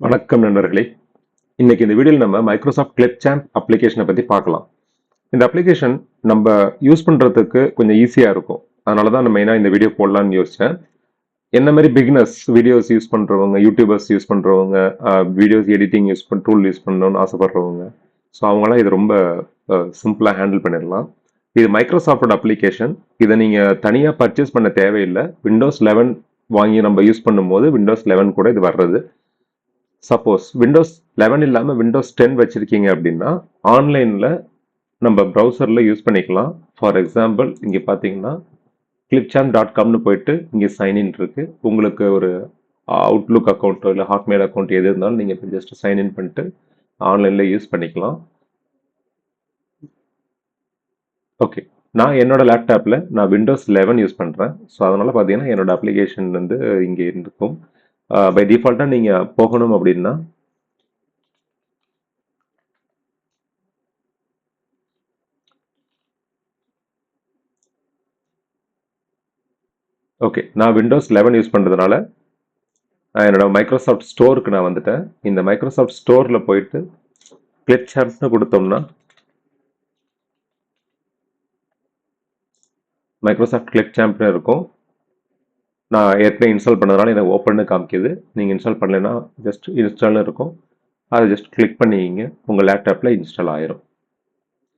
வணக்கம் நண்பர்களே. இன்னைக்கு இந்த வீடியோவில் நம்ம மைக்ரோசாஃப்ட் கிளிப்சாம்ப் அப்ளிகேஷனை பற்றி பார்க்கலாம். இந்த அப்ளிகேஷன் நம்ம யூஸ் பண்ணுறதுக்கு கொஞ்சம் ஈஸியாக இருக்கும். அதனால தான் நான் மெயினாக இந்த வீடியோ போடலான்னு யோசித்தேன். என்ன மாதிரி பிகினர்ஸ் வீடியோஸ் யூஸ் பண்ணுறவங்க, யூடியூபர்ஸ் யூஸ் பண்ணுறவங்க, வீடியோஸ் எடிட்டிங் டூல் யூஸ் பண்ணணும்னு ஆசைப்படுறவங்க, ஸோ அவங்களாம் இது ரொம்ப சிம்பிளாக ஹேண்டில் பண்ணிடலாம். இது மைக்ரோசாஃப்டோட அப்ளிகேஷன். இதை நீங்கள் தனியாக பர்ச்சேஸ் பண்ண தேவையில்லை. விண்டோஸ் 11 வாங்கி நம்ம யூஸ் பண்ணும்போது விண்டோஸ் 11 கூட இது வர்றது. சப்போஸ் விண்டோஸ் 11 இல்லாமல் விண்டோஸ் 10 வச்சுருக்கீங்க அப்படின்னா ஆன்லைனில் நம்ம ப்ரௌசரில் யூஸ் பண்ணிக்கலாம். ஃபார் எக்ஸாம்பிள் இங்கே பார்த்தீங்கன்னா clipchamp.comனு போயிட்டு இங்கே சைன்இன் இருக்குது. உங்களுக்கு ஒரு அவுட்லுக் அக்கௌண்ட்டோ இல்லை ஹாட்மெயில் அக்கௌண்ட் எது இருந்தாலும் நீங்கள் ஜஸ்ட் சைன்இன் பண்ணிட்டு ஆன்லைனில் யூஸ் பண்ணிக்கலாம். ஓகே, நான் என்னோட லேப்டாப்பில் நான் விண்டோஸ் 11 யூஸ் பண்ணுறேன். ஸோ அதனால் பார்த்தீங்கன்னா என்னோட அப்ளிகேஷன் வந்து இங்கே இருக்கும். பை டிஃபால்ட்டாக நீங்கள் போகணும் அப்படின்னா ஓகே, நான் விண்டோஸ் 11 யூஸ் பண்ணுறதுனால என்னோட மைக்ரோசாஃப்ட் ஸ்டோருக்கு நான் வந்துட்டேன். இந்த மைக்ரோசாஃப்ட் ஸ்டோரில் போயிட்டு கிளிப்சாம்ப்னு கொடுத்தோம்னா மைக்ரோசாஃப்ட் கிளிப்சாம்ப்னு இருக்கும். நான் ஏற்கனவே இன்ஸ்டால் பண்ணதுனால எனக்கு ஓப்பன்னு காமிக்குது. நீங்கள் இன்ஸ்டால் பண்ணலைன்னா ஜஸ்ட் இன்ஸ்டால்னு இருக்கும். அதை ஜஸ்ட் கிளிக் பண்ணிக்கிங்க, உங்கள் லேப்டாப்பில் இன்ஸ்டால் ஆயிரும்.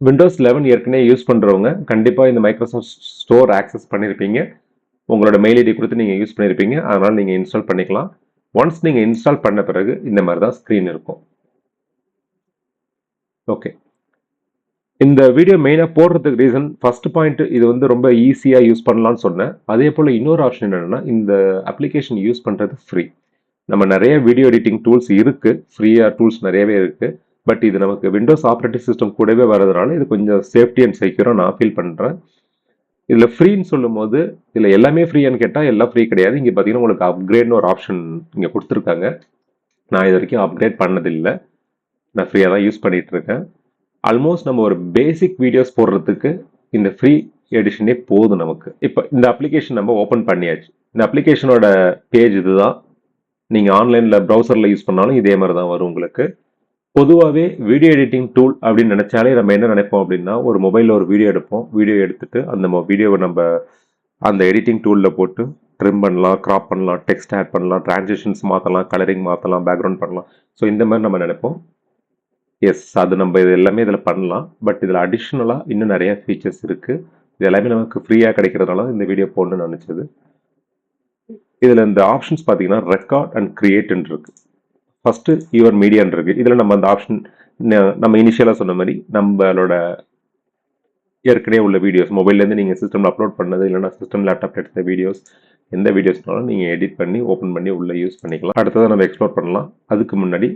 விண்டோஸ் 11 ஏற்கனவே யூஸ் பண்ணுறவங்க கண்டிப்பாக இந்த மைக்ரோசாஃப்ட் ஸ்டோர் ஆக்சஸ் பண்ணியிருப்பீங்க. உங்களோட மெயில் ஐடி கொடுத்து நீங்கள் யூஸ் பண்ணியிருப்பீங்க. அதனால் நீங்கள் இன்ஸ்டால் பண்ணிக்கலாம். ஒன்ஸ் நீங்கள் இன்ஸ்டால் பண்ண பிறகு இந்த மாதிரி தான் ஸ்க்ரீன் இருக்கும். ஓகே, இந்த வீடியோ மெயினாக போடுறதுக்கு ரீசன் ஃபர்ஸ்ட் பாயிண்ட், இது வந்து ரொம்ப ஈஸியாக யூஸ் பண்ணலாம்னு சொன்னேன். அதே போல் இன்னொரு ஆப்ஷன் என்னென்னா, இந்த அப்ளிகேஷன் யூஸ் பண்ணுறது ஃப்ரீ. நம்ம நிறைய வீடியோ எடிட்டிங் டூல்ஸ் இருக்குது, ஃப்ரீயாக டூல்ஸ் நிறையவே இருக்குது. பட் இது நமக்கு விண்டோஸ் ஆப்ரேட்டிங் சிஸ்டம் கூடவே வர்றதுனால இது கொஞ்சம் சேஃப்டி அண்ட் செக்யூராக நான் ஃபீல் பண்ணுறேன். இதில் ஃப்ரீன்னு சொல்லும் போது இதில் எல்லாமே ஃப்ரீயான்னு கேட்டால் எல்லாம் ஃப்ரீ கிடையாது. இங்கே பார்த்தீங்கன்னா உங்களுக்கு அப்கிரேட்னு ஒரு ஆப்ஷன் இங்கே கொடுத்துருக்காங்க. நான் இது வரைக்கும் அப்கிரேட் பண்ணதில்லை, நான் ஃப்ரீயாக தான் யூஸ் பண்ணிகிட்டு இருக்கேன். ஆல்மோஸ்ட் நம்ம ஒரு பேசிக் வீடியோஸ் போடுறதுக்கு இந்த ஃப்ரீ எடிஷனே போதும் நமக்கு. இப்போ இந்த அப்ளிகேஷன் நம்ம ஓப்பன் பண்ணியாச்சு. இந்த அப்ளிகேஷனோட பேஜ் இதுதான். நீங்கள் ஆன்லைனில் ப்ரௌசரில் யூஸ் பண்ணாலும் இதே மாதிரி தான் வரும் உங்களுக்கு. பொதுவாகவே வீடியோ எடிட்டிங் டூல் அப்படின்னு நினைச்சாலே நம்ம என்ன நினைப்போம் அப்படின்னா, ஒரு மொபைலில் ஒரு வீடியோ எடுப்போம். வீடியோ எடுத்துட்டு அந்த வீடியோவை நம்ம அந்த எடிட்டிங் டூலில் போட்டு ட்ரிம் பண்ணலாம், கிராப் பண்ணலாம், டெக்ஸ்ட் ஆட் பண்ணலாம், டிரான்சிஷன்ஸ் மாற்றலாம், கலரிங் மாற்றலாம், பேக்ரவுண்ட் பண்ணலாம். ஸோ இந்த மாதிரி நம்ம நினைப்போம். எஸ், அது நம்ம இது எல்லாமே இதில் பண்ணலாம். பட் இதில் அடிஷ்னலாக இன்னும் நிறைய ஃபீச்சர்ஸ் இருக்குது. இது எல்லாமே நமக்கு ஃப்ரீயாக கிடைக்கிறதுனால இந்த வீடியோ போடணும்னு நினச்சது. இதில் இந்த ஆப்ஷன்ஸ் பார்த்தீங்கன்னா ரெக்கார்ட் அண்ட் கிரியேட்னு இருக்குது. ஃபஸ்ட்டு யுவர் மீடியான்னு இருக்குது. இதில் நம்ம அந்த ஆப்ஷன் நம்ம இனிஷியலாக சொன்ன மாதிரி நம்மளோட ஏற்கனவே உள்ள வீடியோஸ் மொபைல்லேருந்து நீங்கள் சிஸ்டமில் அப்லோட் பண்ணது, இல்லைனா சிஸ்டம் லேப்டாப் எடுத்த வீடியோஸ், எந்த வீடியோஸ்னாலும் நீங்கள் எடிட் பண்ணி ஓப்பன் பண்ணி உள்ளே யூஸ் பண்ணிக்கலாம். அடுத்ததாக நம்ம எக்ஸ்ப்ளோர் பண்ணலாம். அதுக்கு முன்னாடி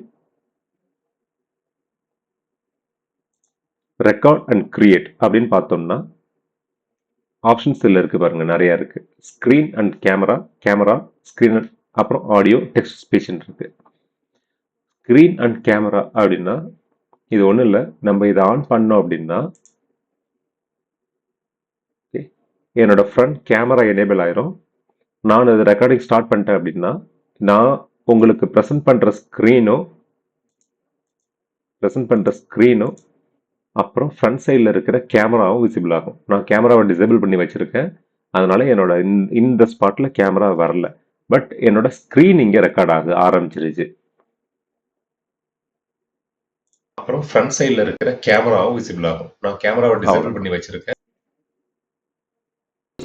ரெக்கார்ட் அண்ட் கிரியேட் அப்படின்னு பார்த்தோம்னா ஆப்ஷன்ஸ் இதில் இருக்குது பாருங்கள், நிறையா இருக்குது. ஸ்க்ரீன் அண்ட் கேமரா, ஸ்க்ரீன், அப்புறம் ஆடியோ, டெக்ஸ்ட் ஸ்பீச்னு இருக்குது. ஸ்க்ரீன் அண்ட் கேமரா அப்படின்னா இது ஒன்றும் இல்லை, நம்ம இதை ஆன் பண்ணோம் அப்படின்னா என்னோட ஃப்ரண்ட் கேமரா எனேபிள் ஆயிரும். நான் அது ரெக்கார்டிங் ஸ்டார்ட் பண்ணிட்டேன் அப்படின்னா நான் உங்களுக்கு ப்ரெசென்ட் பண்ணுற ஸ்க்ரீனும் அப்புறம் ஃப்ரண்ட் சைடில் இருக்கிற கேமராவும் விசிபிள் ஆகும். நான் கேமராவை டிசேபிள் பண்ணி வச்சுருக்கேன், அதனால என்னோட இந்த ஸ்பாட்டில் கேமரா வரல. பட் என்னோட ஸ்க்ரீன் இங்கே ரெக்கார்ட் ஆரம்பிச்சிருச்சு. அப்புறம் ஃப்ரண்ட் சைடில் இருக்கிற கேமராவும் விசிபிள் ஆகும். நான் கேமராவை டிசேபிள் பண்ணி வச்சிருக்கேன்.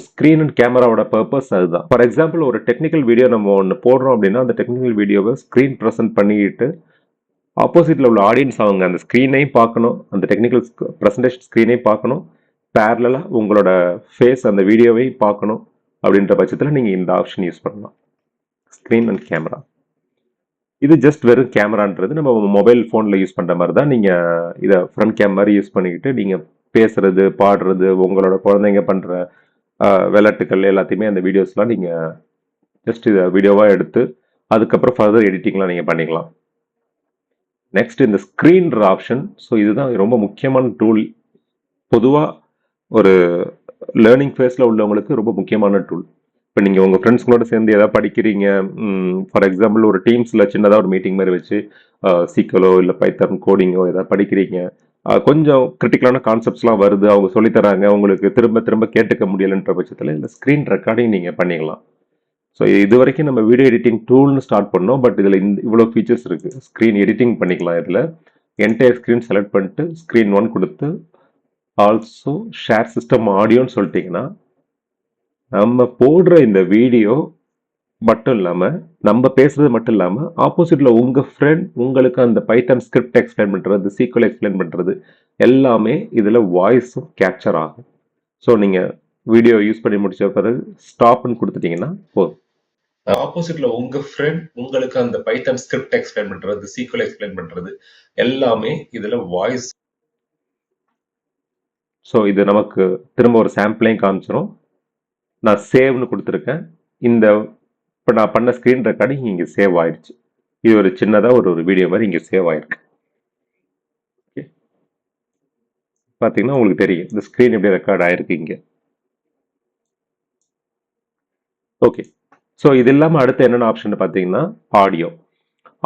ஸ்க்ரீன் அண்ட் கேமராவோட பர்பஸ் அதுதான். ஃபார் எக்ஸாம்பிள் ஒரு டெக்னிக்கல் வீடியோ நம்ம ஒன்று போடுறோம் அப்படின்னா அந்த டெக்னிக்கல் வீடியோவை ஸ்க்ரீன் ப்ரெசென்ட் பண்ணிக்கிட்டு ஆப்போசிட்டில் உள்ள ஆடியன்ஸ் அவங்க அந்த ஸ்க்ரீனையும் பார்க்கணும், அந்த டெக்னிக்கல் ப்ரெசன்டேஷன் ஸ்க்ரீனையும் பார்க்கணும், பேரலாக உங்களோட ஃபேஸ் அந்த வீடியோவையும் பார்க்கணும். அப்படின்ற பட்சத்தில் நீங்கள் இந்த ஆப்ஷன் யூஸ் பண்ணலாம், ஸ்க்ரீன் அண்ட் கேமரா. இது ஜஸ்ட் வெறும் கேமரான்றது நம்ம மொபைல் ஃபோனில் யூஸ் பண்ணுற மாதிரி தான். நீங்கள் இதை ஃப்ரண்ட் கேம் மாதிரி யூஸ் பண்ணிக்கிட்டு நீங்கள் பேசுறது, பாடுறது, உங்களோட குழந்தைங்க பண்ணுற விளையாட்டுக்கள் எல்லாத்தையுமே அந்த வீடியோஸ்லாம் நீங்கள் ஜஸ்ட் இதை வீடியோவாக எடுத்து அதுக்கப்புறம் ஃபர்தர் எடிட்டிங்லாம் நீங்கள் பண்ணிக்கலாம். நெக்ஸ்ட் இந்த ஸ்க்ரீன்ற ஆப்ஷன். ஸோ இதுதான் ரொம்ப முக்கியமான டூல். பொதுவாக ஒரு லேர்னிங் ஃபேஸில் உள்ளவங்களுக்கு ரொம்ப முக்கியமான டூல். இப்போ நீங்கள் உங்கள் ஃப்ரெண்ட்ஸ்களோட சேர்ந்து ஏதாவது படிக்கிறீங்க, ஃபார் எக்ஸாம்பிள் ஒரு டீம்ஸில் சின்னதாக ஒரு மீட்டிங் மாதிரி வச்சு சீக்கலோ இல்லை பைத்தன் கோடிங்கோ ஏதாவது படிக்கிறீங்க, கொஞ்சம் கிரிட்டிக்கலான கான்செப்ட்ஸ்லாம் வருது, அவங்க சொல்லித்தராங்க, உங்களுக்கு திரும்ப திரும்ப கேட்டுக்க முடியலன்ற பட்சத்தில் இல்லை ஸ்க்ரீன் ரெக்கார்டிங் நீங்கள் பண்ணிக்கலாம். ஸோ இது வரைக்கும் நம்ம வீடியோ எடிட்டிங் டூல்னு ஸ்டார்ட் பண்ணோம், பட் இதில் இவ்வளோ ஃபீச்சர்ஸ் இருக்குது. ஸ்க்ரீன் எடிட்டிங் பண்ணிக்கலாம். இதில் என்டையர் ஸ்க்ரீன் செலக்ட் பண்ணிட்டு ஸ்க்ரீன் 1 கொடுத்து ஆல்சோ ஷேர் சிஸ்டம் ஆடியோன்னு சொல்லிட்டீங்கன்னா நம்ம போடுற இந்த வீடியோ மட்டும் இல்லாமல் நம்ம பேசுறது மட்டும் இல்லாமல் ஆப்போசிட்டில் உங்கள் ஃப்ரெண்ட் உங்களுக்கு அந்த பைத்தான் ஸ்கிரிப்ட் எக்ஸ்பிளைன் பண்ணுறது, சீக்வல் எக்ஸ்பிளைன் பண்ணுறது எல்லாமே இதில் வாய்ஸும் கேப்சர் ஆகும். ஸோ நீங்கள் வீடியோ யூஸ் பண்ணி முடிச்ச பிறகு ஸ்டாப்னு கொடுத்துட்டீங்கன்னா போதும். ஆப்போசிட்ல உங்க ஃப்ரெண்ட் உங்களுக்கு அந்த பைத்தான் ஸ்கிரிப்ட் எக்ஸ்பிளைன் பண்றது, சீக்வல் எக்ஸ்பிளைன் பண்றது எல்லாமே இதுல வாய்ஸ். ஸோ இது நமக்கு திரும்ப ஒரு சாம்பிளையும் காமிச்சிரும். நான் சேவ்னு கொடுத்துருக்கேன். இந்த இப்போ நான் பண்ண ஸ்க்ரீன் ரெக்கார்டிங் இங்கே சேவ் ஆயிடுச்சு. இது ஒரு சின்னதாக ஒரு வீடியோ மாதிரி இங்கே சேவ் ஆயிருக்கு. ஓகே, பார்த்தீங்கன்னா உங்களுக்கு தெரியும் இந்த ஸ்க்ரீன் எப்படி ரெக்கார்ட் ஆயிருக்கு இங்கே. ஓகே, ஸோ இது இல்லாமல் அடுத்து என்னென்ன ஆப்ஷன் பார்த்தீங்கன்னா ஆடியோ.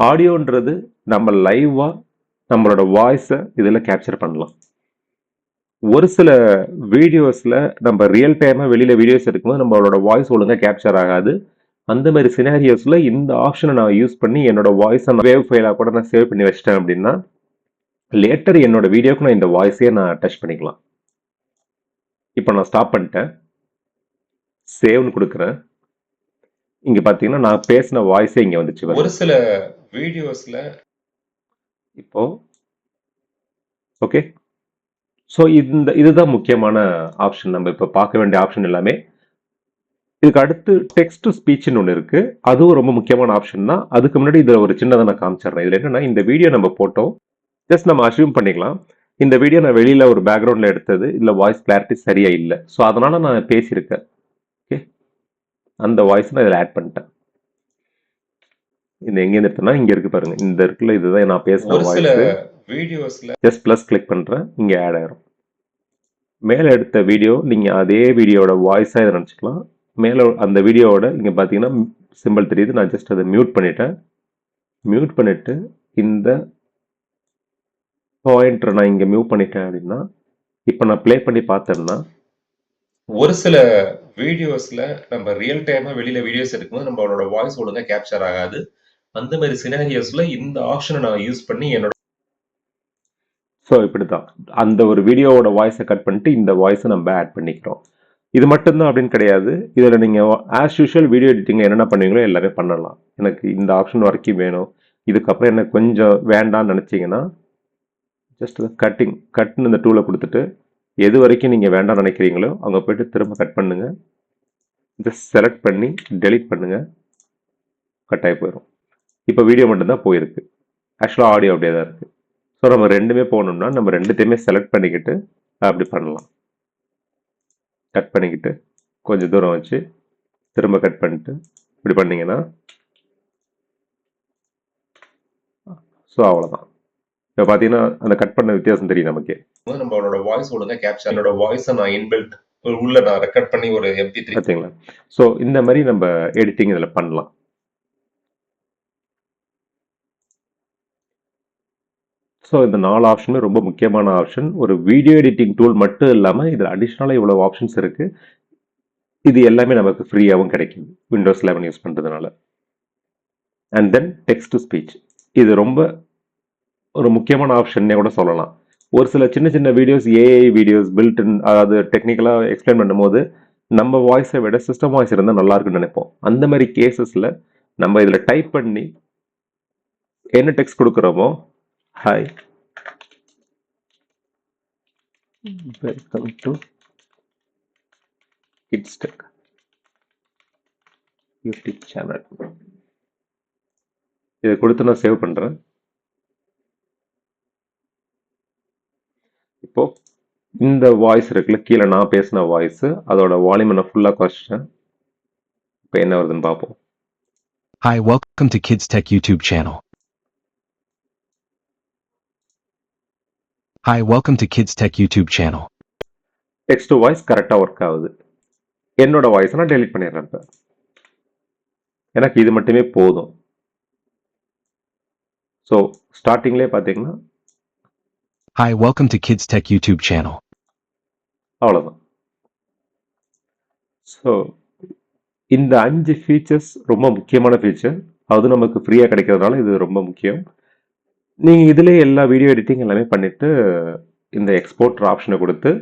ஆடியோன்றது நம்ம லைவாக நம்மளோட வாய்ஸை இதில் கேப்சர் பண்ணலாம். ஒரு சில வீடியோஸில் நம்ம ரியல் டைமாக வெளியில் வீடியோஸ் இருக்கும்போது நம்மளோட வாய்ஸ் ஒழுங்காக கேப்சர் ஆகாது. அந்த மாதிரி சினாரியோஸில் இந்த ஆப்ஷனை நான் யூஸ் பண்ணி என்னோட வாய்ஸை நான் வேவ் ஃபைலாக கூட நான் சேவ் பண்ணி வச்சிட்டேன் அப்படின்னா லேட்டர் என்னோட வீடியோக்கு நான் இந்த வாய்ஸையே நான் அட்டாச் பண்ணிக்கலாம். இப்போ நான் ஸ்டாப் பண்ணிட்டேன், சேவ்னு கொடுக்குறேன். இங்கே பார்த்தீங்கன்னா நான் பேசின வாய்ஸே இங்கே வந்துச்சு. ஒரு சில வீடியோஸில் இப்போ ஓகே, ஸோ இதுதான் முக்கியமான ஆப்ஷன். நம்ம இப்போ பார்க்க வேண்டிய ஆப்ஷன் எல்லாமே. இதுக்கு அடுத்து டெக்ஸ்ட் டு ஸ்பீச்னு ஒன்று இருக்கு, அதுவும் ரொம்ப முக்கியமான ஆப்ஷன் தான். அதுக்கு முன்னாடி இதில் ஒரு சின்னதாக நான் காமிச்சிடுறேன். இதில் என்னன்னா இந்த வீடியோ நம்ம போட்டோம், ஜஸ்ட் நம்ம அசியூம் பண்ணிக்கலாம் இந்த வீடியோ நான் வெளியில் ஒரு பேக்ரவுண்டில் எடுத்தது, இதில் வாய்ஸ் கிளாரிட்டி சரியா இல்லை, ஸோ அதனால நான் பேசியிருக்கேன். ஓகே, அந்த வாய்ஸ் நான் இதில் ஆட் பண்ணிட்டேன். இந்த எங்கேருந்து எடுத்தேன்னா இங்கே இருக்கு பாருங்க, இந்த இருக்குல்ல, இதுதான் நான் பேசுகிற வாய்ஸ். வீடியோஸில் ஜஸ்ட் ப்ளஸ் கிளிக் பண்ணுறேன், இங்கே ஆட் ஆயிரும். மேலே எடுத்த வீடியோ நீங்கள் அதே வீடியோட வாய்ஸாக இதை நினச்சிக்கலாம். மேலே அந்த வீடியோவோட இங்கே பார்த்தீங்கன்னா சிம்பிள் தெரியுது, நான் ஜஸ்ட் அதை மியூட் பண்ணிட்டேன். மியூட் பண்ணிவிட்டு இந்த பாயிண்டரை நான் இங்கே மியூட் பண்ணிட்டேன் அப்படின்னா இப்போ நான் ப்ளே பண்ணி பார்த்தேன்னா ஒரு சில வீடியோஸில் நம்ம ரியல் டைமாக வெளியில் வீடியோஸ் எடுக்கும்போது நம்மளோட வாய்ஸ் ஒழுங்காக கேப்சர் ஆகாது. அந்த மாதிரி சினாரியோஸில் இந்த ஆப்ஷனை நான் யூஸ் பண்ணி என்னோட ஸோ இப்படி தான் அந்த ஒரு வீடியோவோட வாய்ஸை கட் பண்ணிட்டு இந்த வாய்ஸை நம்ம ஆட் பண்ணிக்கிறோம். இது மட்டும்தான் அப்படின்னு கிடையாது. இதில் நீங்கள் ஆஸ் யூஷுவல் வீடியோ எடிட்டிங்கில் என்னென்ன பண்ணுவீங்களோ எல்லாமே பண்ணலாம். எனக்கு இந்த ஆப்ஷன் வரைக்கும் வேணும், இதுக்கப்புறம் எனக்கு கொஞ்சம் வேண்டாம்னு நினச்சிங்கன்னா ஜஸ்ட் கட்னு இந்த டூலை கொடுத்துட்டு எது வரைக்கும் நீங்கள் வேண்டாம்னு நினைக்கிறீங்களோ அங்கே போய்ட்டு திரும்ப கட் பண்ணுங்கள். ஜஸ்ட் செலக்ட் பண்ணி டெலிட் பண்ணுங்கள், கட் ஆகி போயிடும். இப்போ வீடியோ மட்டும்தான் போயிருக்கு, ஆக்சுவலாக ஆடியோ அப்படியே தான் இருக்குது. ஸோ நம்ம ரெண்டுமே போகணும்னா நம்ம ரெண்டுத்தையுமே செலக்ட் பண்ணிக்கிட்டு அப்படி பண்ணலாம். கட் பண்ணிக்கிட்டு கொஞ்சம் தூரம் வச்சு திரும்ப கட் பண்ணிட்டு இப்படி பண்ணிங்கன்னா ஸோ அவ்வளோதான். இப்போ பார்த்தீங்கன்னா அந்த கட் பண்ண வித்தியாசம் தெரியும் நமக்கு. நம்மளோட வாய்ஸ் ஒழுங்காக கேப்சர், என்னோட வாய்ஸை நான் இன்பில்ட் உள்ள நான் ரெக்கார்ட் பண்ணி ஒரு MP3 பார்த்தீங்களா. ஸோ இந்த மாதிரி நம்ம எடிட்டிங் இதில் பண்ணலாம். ஸோ இந்த 4 ஆப்ஷனுமே ரொம்ப முக்கியமான ஆப்ஷன். ஒரு வீடியோ எடிட்டிங் டூல் மட்டும் இல்லாமல் இதில் அடிஷ்னலாக இவ்வளோ ஆப்ஷன்ஸ் இருக்குது. இது எல்லாமே நமக்கு ஃப்ரீயாகவும் கிடைக்கும் விண்டோஸ் 11 யூஸ் பண்ணுறதுனால. And then text to speech, இது ரொம்ப ஒரு முக்கியமான ஆப்ஷன்னே கூட சொல்லலாம். ஒரு சில சின்ன சின்ன வீடியோஸ், ஏஐ வீடியோஸ் பில்ட் அதாவது டெக்னிக்கலாக எக்ஸ்பிளைன் பண்ணும்போது நம்ம வாய்ஸை விட சிஸ்டம் வாய்ஸ் இருந்தால் நல்லா இருக்குன்னு நினைப்போம். அந்த மாதிரி கேசஸில் நம்ம இதில் டைப் பண்ணி என்ன டெக்ஸ்ட் கொடுக்குறோமோ, hi welcome to kids tech YouTube channel, இதை கொடுத்து நான் சேவ் பண்ணுறேன். இப்போ இந்த வாய்ஸ் இருக்குல்ல, கீழே நான் பேசின வாய்ஸ், அதோட வால்யூம் நான் ஃபுல்லாக குறைச்சிட்டேன். இப்போ என்ன வருதுன்னு பார்ப்போம். Hi, welcome to Kids Tech YouTube channel. Hi, welcome to Kids Tech YouTube channel. Text to voice கரெக்டாக ஒர்க் ஆகுது. என்னோட வாய்ஸை நான் டெலிட் பண்ணிடுறேன். இப்போ எனக்கு இது மட்டுமே போதும். ஸோ ஸ்டார்டிங்லேயே பார்த்தீங்கன்னா Hi, welcome to Kids Tech YouTube channel. அவ்வளோதான். ஸோ இந்த 5 ஃபீச்சர்ஸ் ரொம்ப முக்கியமான ஃபீச்சர். அது நமக்கு ஃப்ரீயாக கிடைக்கிறதுனால இது ரொம்ப முக்கியம். நீங்கள் இதிலே எல்லா வீடியோ எடிட்டிங் எல்லாமே பண்ணிவிட்டு இந்த எக்ஸ்போர்ட் ஆப்ஷனை கொடுத்து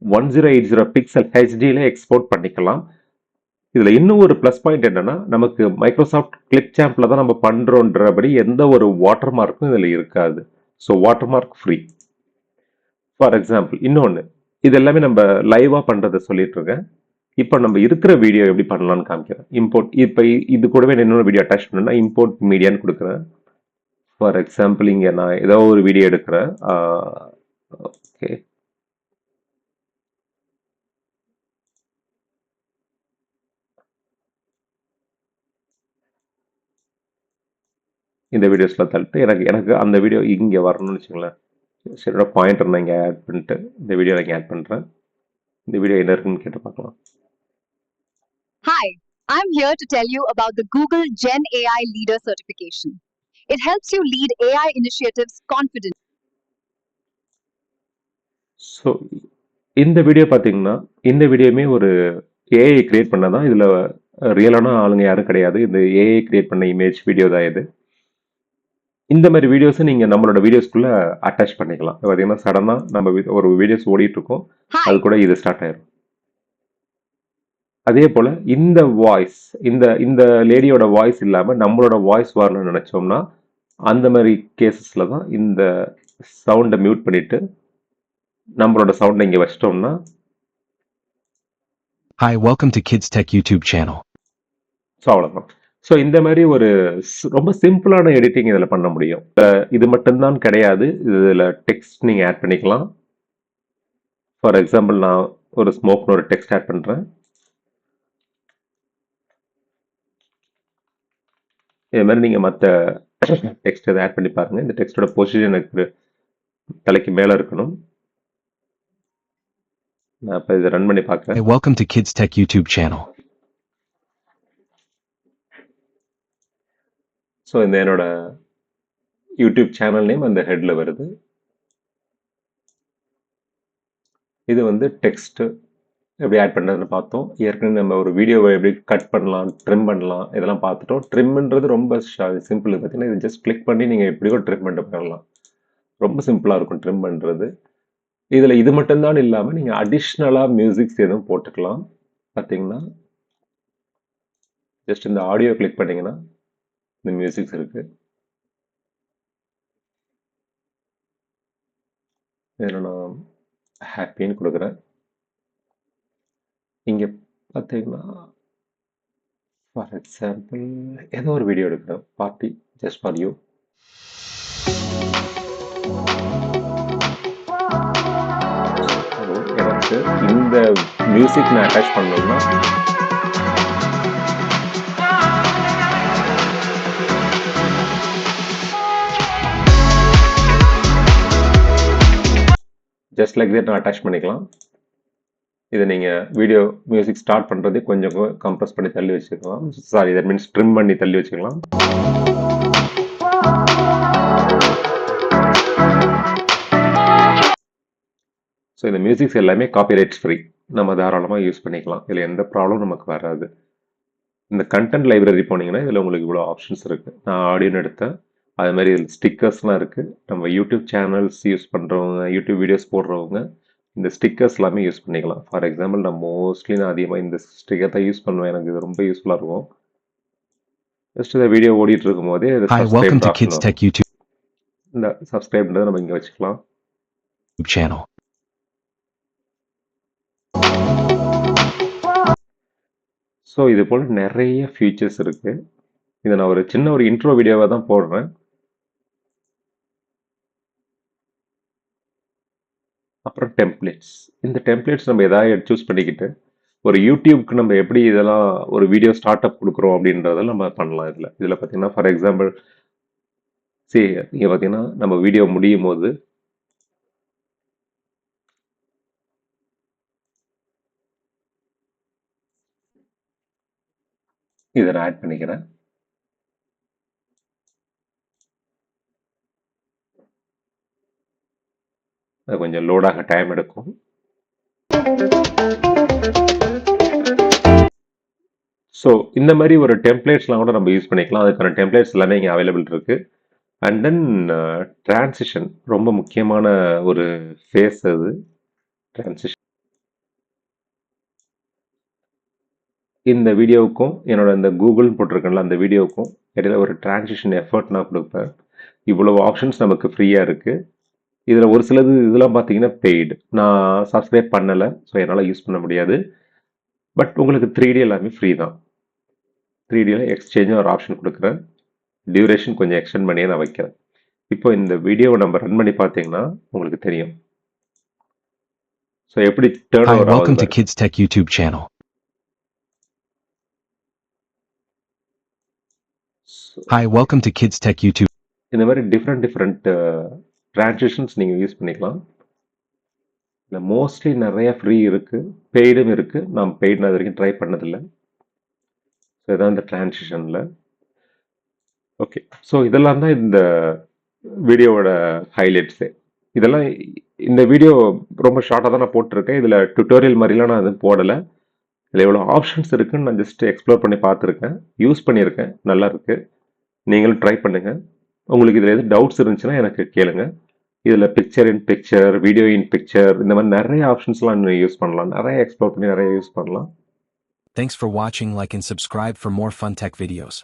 1080 பிக்சல் ஹெச்டியில் எக்ஸ்போர்ட் பண்ணிக்கலாம். இதில் இன்னும் ஒரு ப்ளஸ் பாயிண்ட் என்னென்னா, நமக்கு மைக்ரோசாஃப்ட் கிளிப் சாம்பில் தான் நம்ம பண்ணுறோன்றபடி எந்த ஒரு வாட்டர் மார்க்கும் இதில் இருக்காது. So water mark free. For example இன்னொன்று, இது எல்லாமே நம்ம லைவாக பண்ணுறதை சொல்லிட்டு இருக்கேன். இப்போ நம்ம இருக்கிற வீடியோ எப்படி பண்ணலாம்னு காமிக்கிறேன். இம்போர்ட், இப்போ இது கூடவே இன்னொரு வீடியோ அட்டாச் பண்ணணும்னா இம்போர்ட் மீடியான்னு கொடுக்குறேன். ஃபார் எக்ஸாம்பிள் இங்கே நான் ஏதோ ஒரு வீடியோ எடுக்கிறேன். ஓகே, இந்த வீடியோஸில் தள்ளிட்டு எனக்கு அந்த வீடியோ இங்கே வரணும்னு வச்சுங்களேன். சரியோட பாயிண்டர் நான் இங்கே ஆட் பண்ணிட்டு இந்த வீடியோ இங்கே ஆட் பண்ணுறேன். இந்த வீடியோ என்ன இருக்குன்னு கேட்டு பார்க்கலாம். Hi, I'm here to tell you about the Google Gen AI Leader certification. It helps you lead AI initiatives confidently. So இந்த வீடியோ பார்த்தீங்கன்னா, இந்த வீடியோமே ஒரு ஏஐ கிரியேட் பண்ணதான். இதில் ரியலான ஆளுங்க யாரும் கிடையாது. இந்த ஏஐ கிரியேட் பண்ண இமேஜ் வீடியோ தான் இது. இந்த மாதிரி வீடியோஸை நீங்கள் நம்மளோட வீடியோஸ்குள்ளே அட்டாச் பண்ணிக்கலாம். பார்த்தீங்கன்னா சடனாக நம்ம ஒரு வீடியோஸ் ஓடிட்டு இருக்கோம், அது கூட இது ஸ்டார்ட் ஆயிடும். அதே போல் இந்த வாய்ஸ், இந்த லேடியோட வாய்ஸ் இல்லாமல் நம்மளோட வாய்ஸ் வரணும்னு நினச்சோம்னா அந்த மாதிரி கேசஸில் தான் இந்த சவுண்டை மியூட் பண்ணிவிட்டு நம்மளோட சவுண்டை இங்கே வச்சிட்டோம்னா. Hi, welcome to Kids Tech YouTube channel. So அவ்வளோதான். ஸோ இந்த மாதிரி ஒரு ரொம்ப சிம்பிளான எடிட்டிங் இதில் பண்ண முடியும். இது மட்டும்தான் கிடையாது, இதில் டெக்ஸ்ட் நீங்கள் ஆட் பண்ணிக்கலாம். ஃபார் எக்ஸாம்பிள் நான் ஒரு ஸ்மோக்னு ஒரு டெக்ஸ்ட் ஆட் பண்ணுறேன். இது மாதிரி நீங்கள் மற்ற டெக்ஸ்ட் எதை ஆட் பண்ணி பாருங்கள். இந்த டெக்ஸ்டோட பொசிஷன் எனக்கு தலைக்கு மேலே இருக்கணும். நான் இப்போ இதை ரன் பண்ணி பார்க்குறேன். Hi, welcome to Kids Tech YouTube channel. So இந்த என்னோட யூடியூப் சேனல் நேம் அந்த ஹெட்டில் வருது. இது வந்து டெக்ஸ்ட்டு எப்படி ஆட் பண்ணுறதுன்னு பார்த்தோம். ஏற்கனவே நம்ம ஒரு வீடியோவை எப்படி கட் பண்ணலாம், ட்ரிம் பண்ணலாம், இதெல்லாம் பார்த்துட்டோம். ட்ரிம்ன்றது ரொம்ப சிம்பிள். பார்த்தீங்கன்னா இது ஜஸ்ட் கிளிக் பண்ணி நீங்கள் எப்படியோ ட்ரிம் பண்ணிட்டு போயிடலாம். ரொம்ப சிம்பிளாக இருக்கும் ட்ரிம் பண்ணுறது. இதில் இது மட்டும்தான் இல்லாமல் நீங்கள் அடிஷ்னலாக மியூசிக்ஸ் எதுவும் போட்டுக்கலாம். பார்த்தீங்கன்னா ஜஸ்ட் இந்த ஆடியோ கிளிக் பண்ணிங்கன்னா இந்த மியூசிக்ஸ் இருக்குது. இதில் நான் ஹாப்பின்னு கொடுக்குறேன். இங்கே பார்த்தீங்கன்னா ஃபார் எக்ஸாம்பிள் ஏதோ ஒரு வீடியோ எடுக்கிறேன், பார்ட்டி ஜஸ்ட் ஃபார் யூ. எனக்கு இந்த மியூசிக் நான் அட்டாச் பண்ணணும்னா ஜஸ்ட் லைக் தட் நான் அட்டாச் பண்ணிக்கலாம். இதை நீங்கள் வீடியோ மியூசிக் ஸ்டார்ட் பண்ணுறதே கொஞ்சம் கம்ப்ரஸ் பண்ணி தள்ளி வச்சுக்கலாம். சாரி, தட் மீன்ஸ் ட்ரிம் பண்ணி தள்ளி வச்சுக்கலாம். ஸோ இந்த மியூசிக்ஸ் எல்லாமே காப்பிரைட்ஸ் ஃப்ரீ, நம்ம தாராளமாக யூஸ் பண்ணிக்கலாம். இதில் எந்த ப்ராப்ளம் நமக்கு வராது. இந்த கண்டென்ட் லைப்ரரி போனீங்கன்னா இதில் உங்களுக்கு இவ்வளோ ஆப்ஷன்ஸ் இருக்குது. நான் ஆடியோன்னு எடுத்தேன். அது மாதிரி இதில் ஸ்டிக்கர்ஸ்லாம் இருக்குது. நம்ம யூடியூப் சேனல்ஸ் யூஸ் பண்ணுறவங்க, யூடியூப் வீடியோஸ் போடுறவங்க இந்த ஸ்டிக்கர்ஸ் எல்லாமே யூஸ் பண்ணிக்கலாம். ஃபார் எக்ஸாம்பிள் நான் அதிகமாக இந்த ஸ்டிக்கர் தான் யூஸ் பண்ணுவேன். எனக்கு இது ரொம்ப யூஸ்ஃபுல்லாக இருக்கும். ஜஸ்ட் இந்த வீடியோ ஓடிட்டு இருக்கும் போதே Hi, welcome to Kids Tech YouTube இந்த சப்ஸ்கிரைப்ன்றதை நம்ம இங்கே வச்சுக்கலாம். channel. ஸோ இது போல் நிறைய ஃபீச்சர்ஸ் இருக்குது. இதை நான் ஒரு சின்ன ஒரு இன்ட்ரோ வீடியோவாக தான் போடுறேன். அப்புறம் டெம்ப்ளேட்ஸ். இந்த டெம்ப்ளேட்ஸ் நம்ம எதாவது சூஸ் பண்ணிக்கிட்டு ஒரு யூடியூப்க்கு நம்ம எப்படி இதெல்லாம் ஒரு வீடியோ ஸ்டார்ட் அப் கொடுக்குறோம் அப்படின்றதெல்லாம் நம்ம பண்ணலாம். இதில் பார்த்தீங்கன்னா ஃபார் எக்ஸாம்பிள் இங்கே பார்த்தீங்கன்னா நம்ம வீடியோ முடியும் போது இதை நான் ஆட் பண்ணிக்கிறேன். அது கொஞ்சம் லோடாக டைம் எடுக்கும். ஸோ இந்த மாதிரி ஒரு டெம்ப்ளேட்ஸ்லாம் கூட நம்ம யூஸ் பண்ணிக்கலாம். அதுக்கான டெம்ப்ளேட்ஸ் எல்லாமே இங்கே அவைலபிள் இருக்கு. அண்ட் தென் டிரான்சிஷன் ரொம்ப முக்கியமான ஒரு ஃபேஸ் அது. டிரான்சிஷன் இந்த வீடியோவுக்கும் என்னோட இந்த கூகுள்னு போட்டிருக்கேன்ல அந்த வீடியோவுக்கும் இடையில ஒரு டிரான்சிஷன் எஃபர்ட் நான் கொடுப்பேன். இவ்வளவு ஆப்ஷன்ஸ் நமக்கு ஃப்ரீயாக இருக்குது. இதில் ஒரு சிலது இதெல்லாம் பார்த்தீங்கன்னா பெய்டு. நான் சப்ஸ்கிரைப் பண்ணலை, ஸோ என்னால் யூஸ் பண்ண முடியாது. பட் உங்களுக்கு 3D எல்லாமே ஃப்ரீ தான். 3Dயில் எக்ஸ்சேஞ்சும் ஒரு ஆப்ஷன் கொடுக்குறேன். டியூரேஷன் கொஞ்சம் எக்ஸ்டெண்ட் பண்ணியே நான் வைக்கிறேன். இப்போ இந்த வீடியோவை நம்ம ரன் பண்ணி பார்த்தீங்கன்னா உங்களுக்கு தெரியும். ஸோ எப்படி turn Hi, over welcome to ஆகுது. Kids Tech YouTube channel. Hi, welcome to Kids Tech YouTube. இந்த மாதிரி டிஃப்ரெண்ட் டிரான்சிஷன்ஸ் நீங்கள் யூஸ் பண்ணிக்கலாம். இல்லை மோஸ்ட்லி நிறைய ஃப்ரீ இருக்குது, பெய்டும் இருக்குது. நான் பெய்டு நான் இது வரைக்கும் ட்ரை பண்ணதில்லை. ஸோ இதான் இந்த டிரான்சிஷனில். ஓகே, ஸோ இதெல்லாம் தான் இந்த வீடியோவோட ஹைலைட்ஸு. இதெல்லாம் இந்த வீடியோ ரொம்ப ஷார்ட்டாக தான் நான் போட்டிருக்கேன். இதில் டுட்டோரியல் மாதிரிலாம் நான் எதுவும் போடலை. இதில் எவ்வளோ ஆப்ஷன்ஸ் இருக்குன்னு நான் ஜஸ்ட் எக்ஸ்ப்ளோர் பண்ணி பார்த்துருக்கேன், யூஸ் பண்ணியிருக்கேன், நல்லா இருக்குது. நீங்களும் ட்ரை பண்ணுங்கள். உங்களுக்கு இதில் எதுவும் டவுட்ஸ் இருந்துச்சுன்னா எனக்கு கேளுங்க. இதில் பிக்சர் இன் பிக்சர், வீடியோ இன் பிக்சர், இந்த மாதிரி நிறைய ஆப்ஷன்ஸ்லாம் இன்னும் யூஸ் பண்ணலாம். நிறைய எக்ஸ்ப்ளோர் பண்ணி நிறைய யூஸ் பண்ணலாம். Thanks for watching. Like and subscribe for more fun tech videos.